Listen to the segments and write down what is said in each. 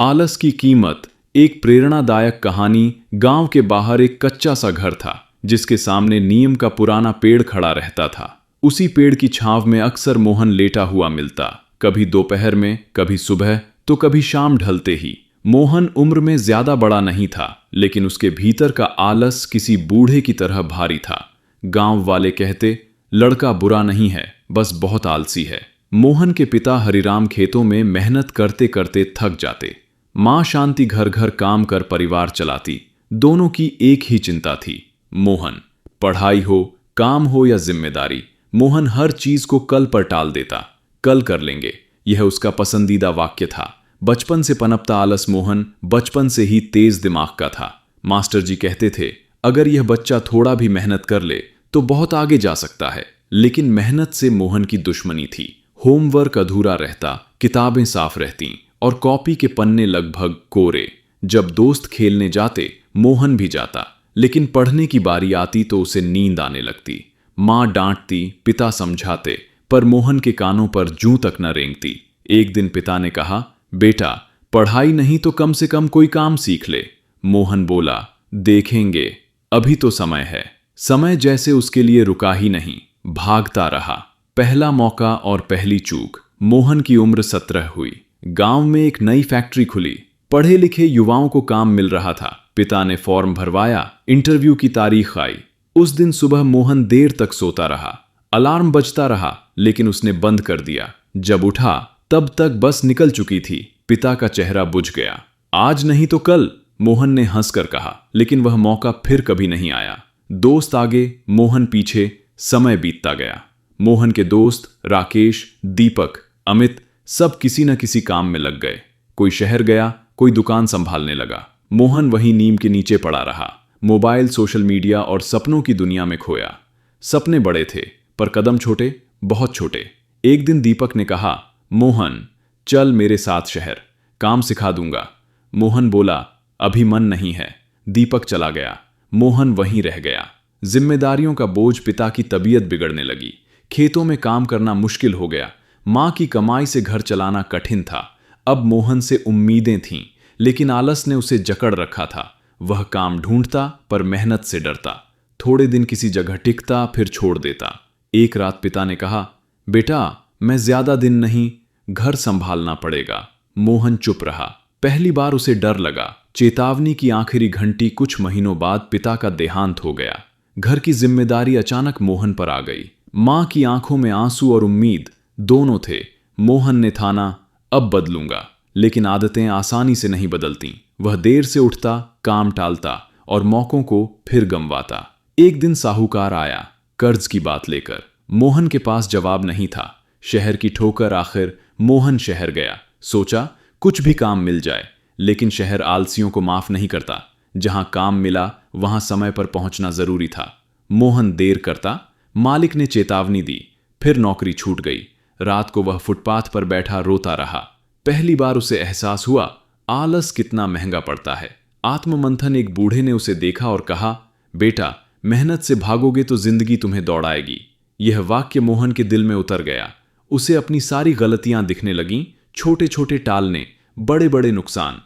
आलस की कीमत। एक प्रेरणादायक कहानी। गांव के बाहर एक कच्चा सा घर था जिसके सामने नीम का पुराना पेड़ खड़ा रहता था। उसी पेड़ की छांव में अक्सर मोहन लेटा हुआ मिलता, कभी दोपहर में, कभी सुबह, तो कभी शाम ढलते ही। मोहन उम्र में ज्यादा बड़ा नहीं था, लेकिन उसके भीतर का आलस किसी बूढ़े की तरह भारी था। गांव वाले कहते, लड़का बुरा नहीं है, बस बहुत आलसी है। मोहन के पिता हरिराम खेतों में मेहनत करते करते थक जाते। मां शांति घर घर काम कर परिवार चलाती। दोनों की एक ही चिंता थी, मोहन। पढ़ाई हो, काम हो या जिम्मेदारी, मोहन हर चीज को कल पर टाल देता। कल कर लेंगे, यह उसका पसंदीदा वाक्य था। बचपन से पनपता आलस मोहन बचपन से ही तेज दिमाग का था। मास्टर जी कहते थे, अगर यह बच्चा थोड़ा भी मेहनत कर ले तो बहुत आगे जा सकता है। लेकिन मेहनत से मोहन की दुश्मनी थी। होमवर्क अधूरा रहता, किताबें साफ रहती और कॉपी के पन्ने लगभग कोरे। जब दोस्त खेलने जाते, मोहन भी जाता, लेकिन पढ़ने की बारी आती तो उसे नींद आने लगती। मां डांटती, पिता समझाते, पर मोहन के कानों पर जूं तक न रेंगती। एक दिन पिता ने कहा, बेटा, पढ़ाई नहीं तो कम से कम कोई काम सीख ले। मोहन बोला, देखेंगे, अभी तो समय है। समय जैसे उसके लिए रुका ही नहीं, भागता रहा। पहला मौका और पहली चूक। मोहन की उम्र 17 हुई। गांव में एक नई फैक्ट्री खुली। पढ़े लिखे युवाओं को काम मिल रहा था। पिता ने फॉर्म भरवाया, इंटरव्यू की तारीख आई। उस दिन सुबह मोहन देर तक सोता रहा। अलार्म बजता रहा, लेकिन उसने बंद कर दिया। जब उठा तब तक बस निकल चुकी थी। पिता का चेहरा बुझ गया। आज नहीं तो कल, मोहन ने हंसकर कहा, लेकिन वह मौका फिर कभी नहीं आया। दोस्त आगे, मोहन पीछे। समय बीतता गया। मोहन के दोस्त राकेश, दीपक, अमित सब किसी न किसी काम में लग गए। कोई शहर गया, कोई दुकान संभालने लगा। मोहन वहीं नीम के नीचे पड़ा रहा। मोबाइल, सोशल मीडिया और सपनों की दुनिया में खोया। सपने बड़े थे, पर कदम छोटे, बहुत छोटे। एक दिन दीपक ने कहा, मोहन, चल मेरे साथ शहर, काम सिखा दूंगा। मोहन बोला, अभी मन नहीं है। दीपक चला गया। मोहन वहीं रह गया। जिम्मेदारियों का बोझ, पिता की तबीयत बिगड़ने लगी। खेतों में काम करना मुश्किल हो गया। मां की कमाई से घर चलाना कठिन था। अब मोहन से उम्मीदें थीं, लेकिन आलस ने उसे जकड़ रखा था। वह काम ढूंढता, पर मेहनत से डरता। थोड़े दिन किसी जगह टिकता, फिर छोड़ देता। एक रात पिता ने कहा, बेटा, मैं ज्यादा दिन नहीं, घर संभालना पड़ेगा। मोहन चुप रहा। पहली बार उसे डर लगा। चेतावनी की आखिरी घंटी। कुछ महीनों बाद पिता का देहांत हो गया। घर की जिम्मेदारी अचानक मोहन पर आ गई। मां की आंखों में आंसू और उम्मीद दोनों थे। मोहन ने ठाना, अब बदलूंगा। लेकिन आदतें आसानी से नहीं बदलती। वह देर से उठता, काम टालता और मौकों को फिर गंवाता। एक दिन साहूकार आया, कर्ज की बात लेकर। मोहन के पास जवाब नहीं था। शहर की ठोकर। आखिर मोहन शहर गया। सोचा, कुछ भी काम मिल जाए। लेकिन शहर आलसियों को माफ नहीं करता। जहां काम मिला, वहां समय पर पहुंचना जरूरी था। मोहन देर करता। मालिक ने चेतावनी दी, फिर नौकरी छूट गई। रात को वह फुटपाथ पर बैठा रोता रहा। पहली बार उसे एहसास हुआ, आलस कितना महंगा पड़ता है। आत्ममंथन। एक बूढ़े ने उसे देखा और कहा, बेटा, मेहनत से भागोगे तो जिंदगी तुम्हें दौड़ाएगी। यह वाक्य मोहन के दिल में उतर गया। उसे अपनी सारी गलतियां दिखने लगीं, छोटे छोटे टालने, बड़े बड़े नुकसान।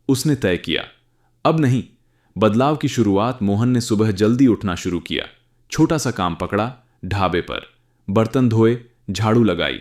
उसने तय किया, अब नहीं। बदलाव की शुरुआत। मोहन ने सुबह जल्दी उठना शुरू किया। छोटा सा काम पकड़ा, ढाबे पर। बर्तन धोए, झाड़ू लगाई।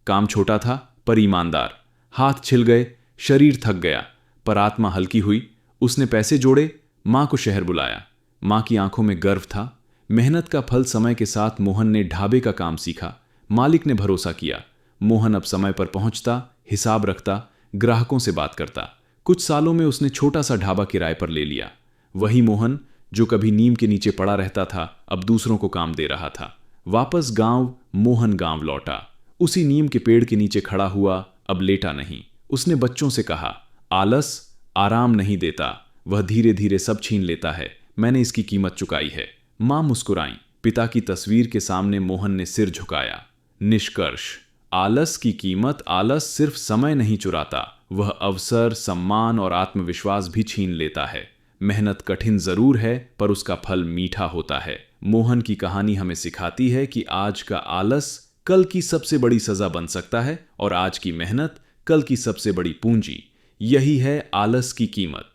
काम छोटा था, पर ईमानदार। हाथ छिल गए, शरीर थक गया, पर आत्मा हल्की हुई। उसने पैसे जोड़े, मां को शहर बुलाया। मां की आंखों में गर्व था। मेहनत का फल। समय के साथ मोहन ने ढाबे का काम सीखा। मालिक ने भरोसा किया। मोहन अब समय पर पहुंचता, हिसाब रखता, ग्राहकों से बात करता। कुछ सालों में उसने छोटा सा ढाबा किराए पर ले लिया। वही मोहन जो कभी नीम के नीचे पड़ा रहता था, अब दूसरों को काम दे रहा था। वापस गांव। मोहन गांव लौटा। उसी नीम के पेड़ के नीचे खड़ा हुआ, अब लेटा नहीं। उसने बच्चों से कहा, आलस आराम नहीं देता, वह धीरे धीरे सब छीन लेता है। मैंने इसकी कीमत चुकाई है। मां मुस्कुराई। पिता की तस्वीर के सामने मोहन ने सिर झुकाया। निष्कर्ष, आलस की कीमत। आलस सिर्फ समय नहीं चुराता, वह अवसर, सम्मान और आत्मविश्वास भी छीन लेता है। मेहनत कठिन जरूर है, पर उसका फल मीठा होता है। मोहन की कहानी हमें सिखाती है कि आज का आलस कल की सबसे बड़ी सजा बन सकता है, और आज की मेहनत कल की सबसे बड़ी पूंजी। यही है आलस की कीमत।